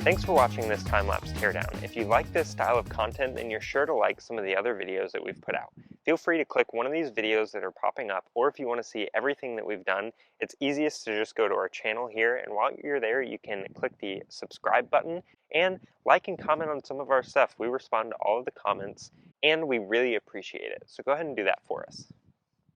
Thanks for watching this time-lapse teardown. If you like this style of content, then you're sure to like some of the other videos that we've put out. Feel free to click one of these videos that are popping up, or if you want to see everything that we've done, it's easiest to just go to our channel here, and while you're there, you can click the subscribe button and like and comment on some of our stuff. We respond to all of the comments, and we really appreciate it. So go ahead and do that for us.